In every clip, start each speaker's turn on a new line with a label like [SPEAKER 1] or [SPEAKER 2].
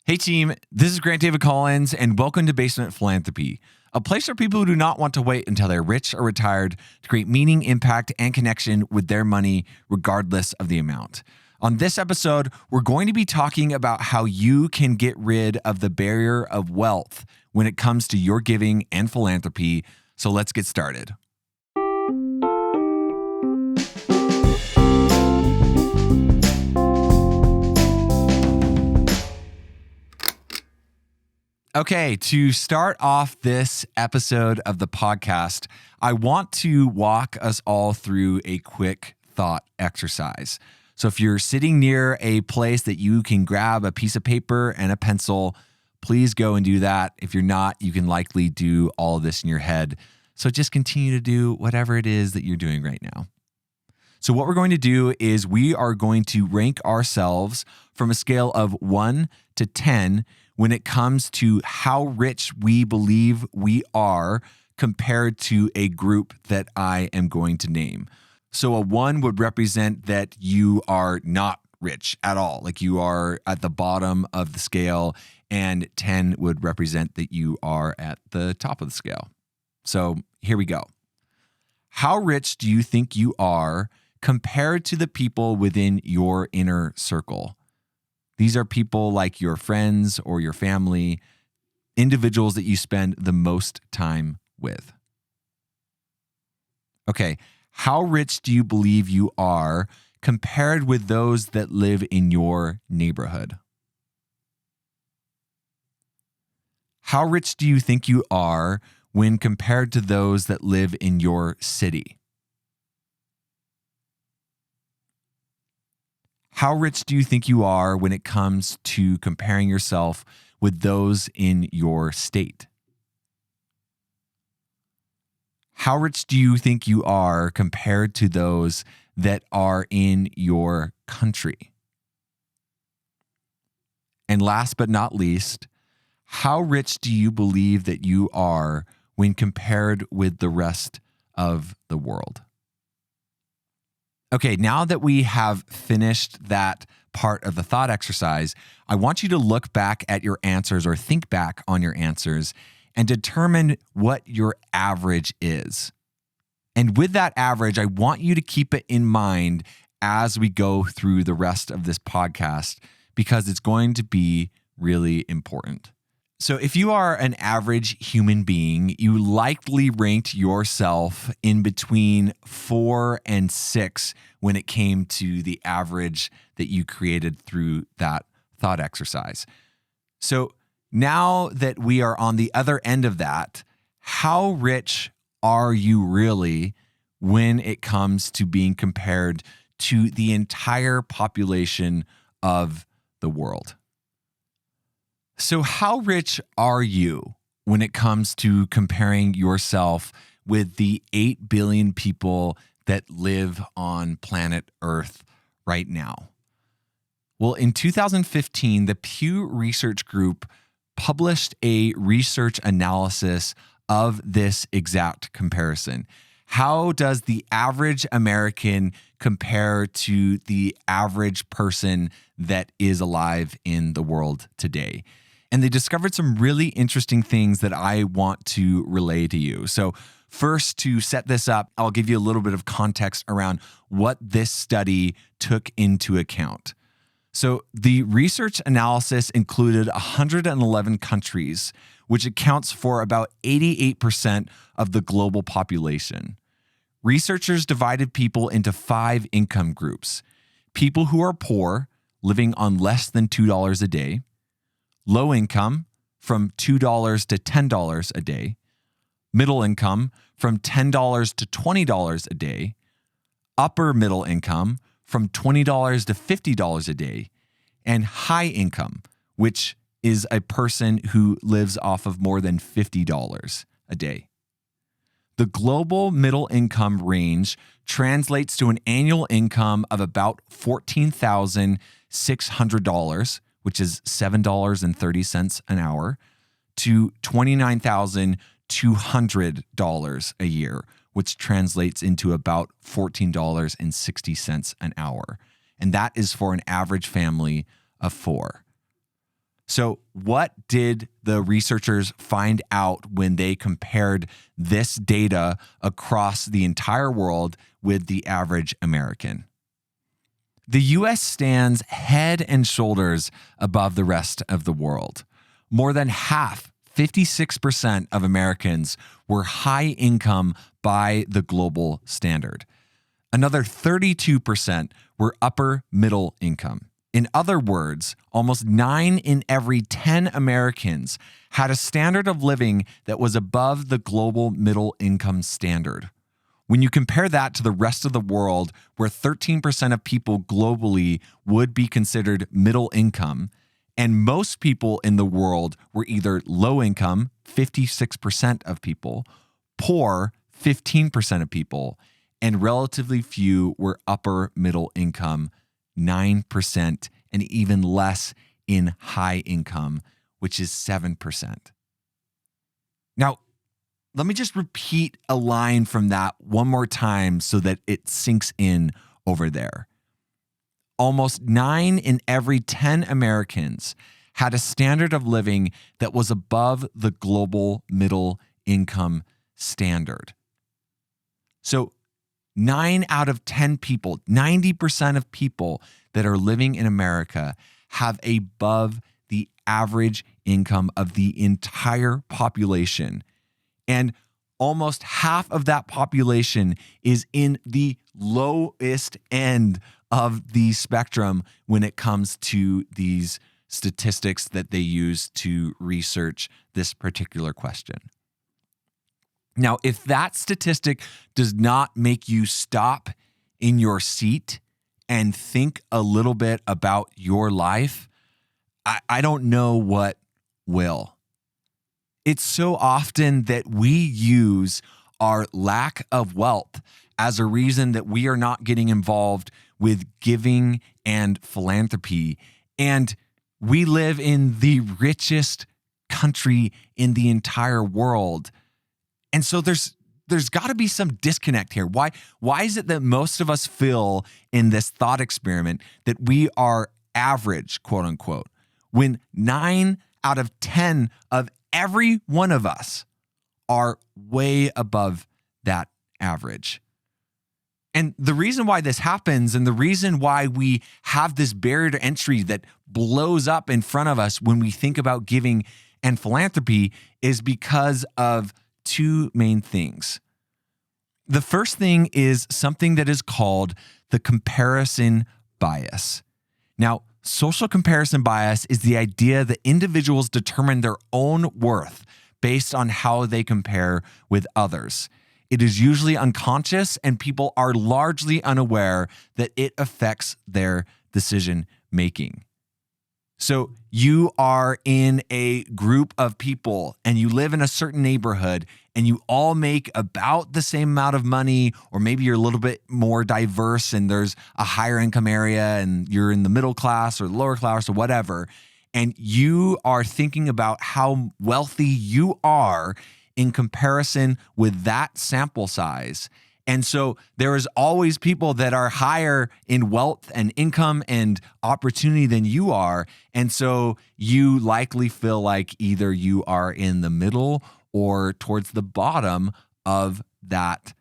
[SPEAKER 1] Hey team, this is Grant David Collins, and welcome to Basement Philanthropy, a place for people who do not want to wait until they're rich or retired to create meaning, impact, and connection with their money, regardless of the amount. On this episode, we're going to be talking about how you can get rid of the barrier of wealth when it comes to your giving and philanthropy. So let's get started. Okay, to start off this episode of the podcast, I want to walk us all through a quick thought exercise. So if you're sitting near a place that you can grab a piece of paper and a pencil, please go and do that. If you're not, you can likely do all of this in your head. So just continue to do whatever it is that you're doing right now. So what we're going to do is we are going to rank ourselves from a scale of 1 to 10 when it comes to how rich we believe we are compared to a group that I am going to name. So a 1 would represent that you are not rich at all, like you are at the bottom of the scale, and 10 would represent that you are at the top of the scale. So here we go. How rich do you think you are compared to the people within your inner circle? These are people like your friends or your family, individuals that you spend the most time with. Okay, how rich do you believe you are compared with those that live in your neighborhood? How rich do you think you are when compared to those that live in your city? How rich do you think you are when it comes to comparing yourself with those in your state? How rich do you think you are compared to those that are in your country? And last but not least, how rich do you believe that you are when compared with the rest of the world? Okay, now that we have finished that part of the thought exercise, I want you to look back at your answers or think back on your answers and determine what your average is. And with that average, I want you to keep it in mind as we go through the rest of this podcast because it's going to be really important. So if you are an average human being, you likely ranked yourself in between 4 and 6 when it came to the average that you created through that thought exercise. So now that we are on the other end of that, how rich are you really when it comes to being compared to the entire population of the world? So how rich are you when it comes to comparing yourself with the 8 billion people that live on planet Earth right now? Well, in 2015, the Pew Research Group published a research analysis of this exact comparison. How does the average American compare to the average person that is alive in the world today? And they discovered some really interesting things that I want to relay to you. So first, to set this up, I'll give you a little bit of context around what this study took into account. So the research analysis included 111 countries, which accounts for about 88% of the global population. Researchers divided people into 5 income groups: people who are poor, living on less than $2 a day; low income, from $2 to $10 a day; middle income, from $10 to $20 a day; upper middle income, from $20 to $50 a day; and high income, which is a person who lives off of more than $50 a day. The global middle income range translates to an annual income of about $14,600, which is $7.30 an hour, to $29,200 a year, which translates into about $14.60 an hour. And that is for an average family of 4. So what did the researchers find out when they compared this data across the entire world with the average American? The US stands head and shoulders above the rest of the world. More than half, 56% of Americans were high income by the global standard. Another 32% were upper middle income. In other words, almost 9 in every 10 Americans had a standard of living that was above the global middle income standard. When you compare that to the rest of the world, where 13% of people globally would be considered middle income, and most people in the world were either low income, 56% of people, poor, 15% of people, and relatively few were upper middle income, 9%, and even less in high income, which is 7%. Now, let me just repeat a line from that one more time so that it sinks in over there. Almost 9 in every 10 Americans had a standard of living that was above the global middle income standard. So 9 out of 10 people, 90% of people that are living in America have above the average income of the entire population. And almost half of that population is in the lowest end of the spectrum when it comes to these statistics that they use to research this particular question. Now, if that statistic does not make you stop in your seat and think a little bit about your life, I don't know what will. It's so often that we use our lack of wealth as a reason that we are not getting involved with giving and philanthropy. And we live in the richest country in the entire world. And so there's got to be some disconnect here. Why is it that most of us feel in this thought experiment that we are average, quote unquote, when 9 out of 10 of every one of us are way above that average? And the reason why this happens and the reason why we have this barrier to entry that blows up in front of us when we think about giving and philanthropy is because of two main things. The first thing is something that is called the comparison bias. Now, social comparison bias is the idea that individuals determine their own worth based on how they compare with others. It is usually unconscious, and people are largely unaware that it affects their decision making. So you are in a group of people and you live in a certain neighborhood and you all make about the same amount of money, or maybe you're a little bit more diverse and there's a higher income area and you're in the middle class or the lower class or whatever. And you are thinking about how wealthy you are in comparison with that sample size. And so there is always people that are higher in wealth and income and opportunity than you are. And so you likely feel like either you are in the middle or towards the bottom of that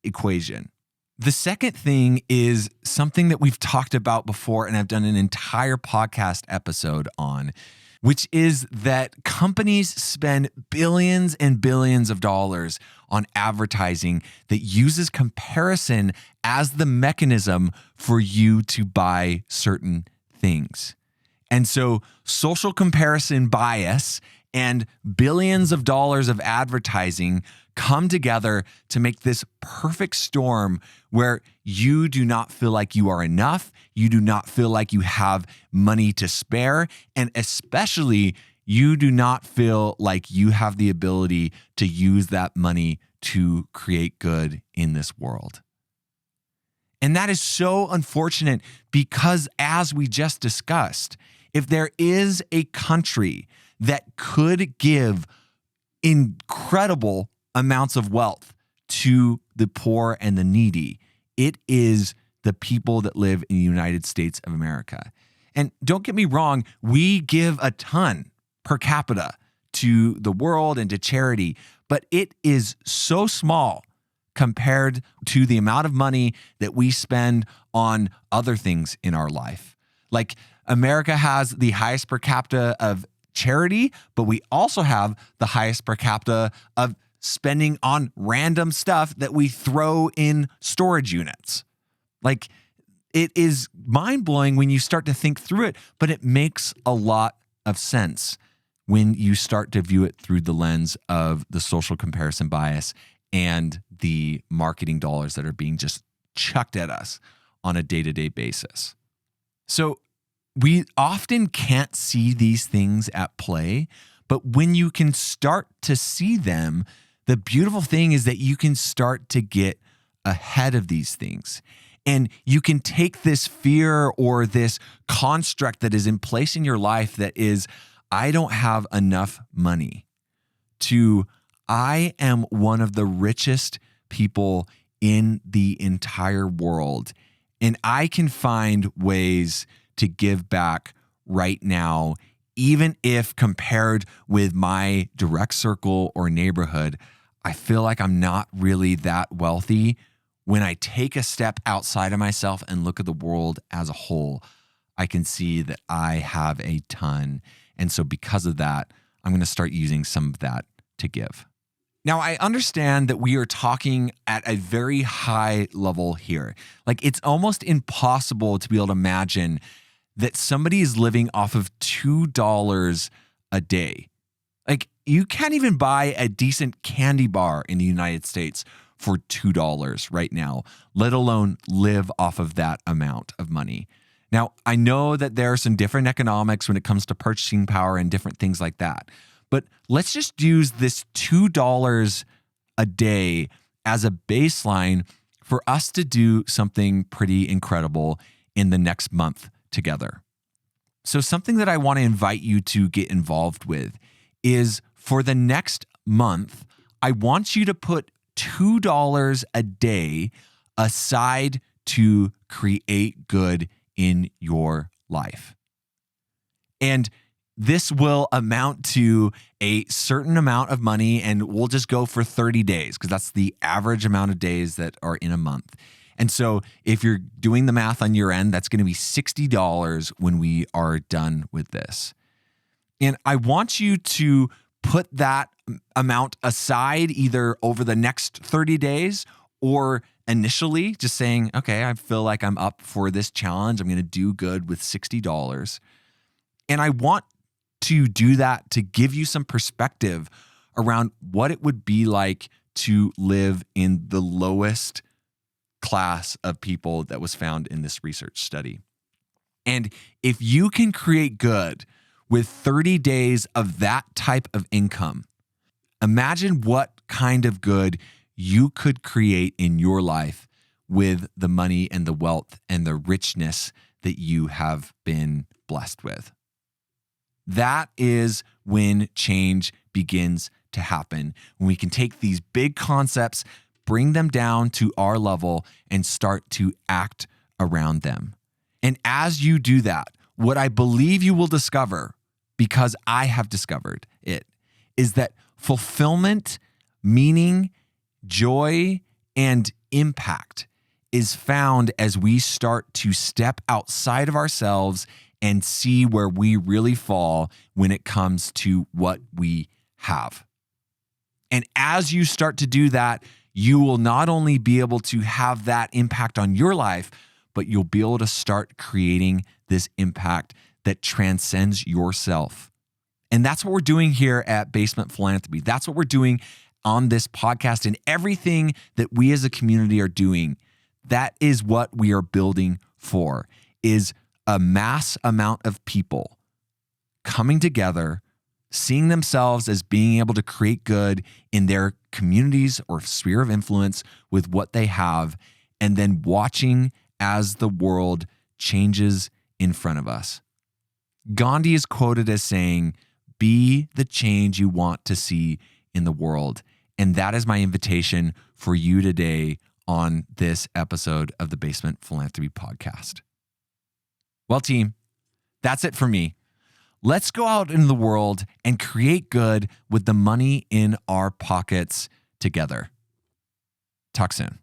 [SPEAKER 1] equation. The second thing is something that we've talked about before, and I've done an entire podcast episode on, which is that companies spend billions and billions of dollars on advertising that uses comparison as the mechanism for you to buy certain things. And so social comparison bias and billions of dollars of advertising come together to make this perfect storm where you do not feel like you are enough, you do not feel like you have money to spare, and especially you do not feel like you have the ability to use that money to create good in this world. And that is so unfortunate because, as we just discussed, if there is a country that could give incredible amounts of wealth to the poor and the needy, it is the people that live in the United States of America. And don't get me wrong, we give a ton per capita to the world and to charity, but it is so small compared to the amount of money that we spend on other things in our life. Like America has the highest per capita of charity, but we also have the highest per capita of spending on random stuff that we throw in storage units. Like, it is mind-blowing when you start to think through it, but it makes a lot of sense when you start to view it through the lens of the social comparison bias and the marketing dollars that are being just chucked at us on a day-to-day basis. So we often can't see these things at play, but when you can start to see them, the beautiful thing is that you can start to get ahead of these things. And you can take this fear or this construct that is in place in your life that is, I don't have enough money, to I am one of the richest people in the entire world. And I can find ways to give back right now, even if compared with my direct circle or neighborhood, I feel like I'm not really that wealthy. When I take a step outside of myself and look at the world as a whole, I can see that I have a ton. And so because of that, I'm going to start using some of that to give. Now, I understand that we are talking at a very high level here. Like, it's almost impossible to be able to imagine that somebody is living off of $2 a day. Like, you can't even buy a decent candy bar in the United States for $2 right now, let alone live off of that amount of money. Now, I know that there are some different economics when it comes to purchasing power and different things like that, but let's just use this $2 a day as a baseline for us to do something pretty incredible in the next month together. So something that I want to invite you to get involved with is, for the next month, I want you to put $2 a day aside to create good in your life. And this will amount to a certain amount of money, and we'll just go for 30 days because that's the average amount of days that are in a month. And so if you're doing the math on your end, that's going to be $60 when we are done with this. And I want you to put that amount aside either over the next 30 days or initially just saying, okay, I feel like I'm up for this challenge. I'm going to do good with $60. And I want to do that to give you some perspective around what it would be like to live in the lowest class of people that was found in this research study. And if you can create good with 30 days of that type of income, imagine what kind of good you could create in your life with the money and the wealth and the richness that you have been blessed with. That is when change begins to happen, when we can take these big concepts, bring them down to our level, and start to act around them. And as you do that, what I believe you will discover, because I have discovered it, is that fulfillment, meaning, joy, and impact is found as we start to step outside of ourselves and see where we really fall when it comes to what we have. And as you start to do that, you will not only be able to have that impact on your life, but you'll be able to start creating this impact that transcends yourself. And that's what we're doing here at Basement Philanthropy. That's what we're doing on this podcast, and everything that we as a community are doing. That is what we are building for, is a mass amount of people coming together, seeing themselves as being able to create good in their communities or sphere of influence with what they have, and then watching as the world changes in front of us. Gandhi is quoted as saying, "Be the change you want to see in the world." And that is my invitation for you today on this episode of the Basement Philanthropy Podcast. Well, team, That's it for me. Let's go out into the world and create good with the money in our pockets together. Talk soon.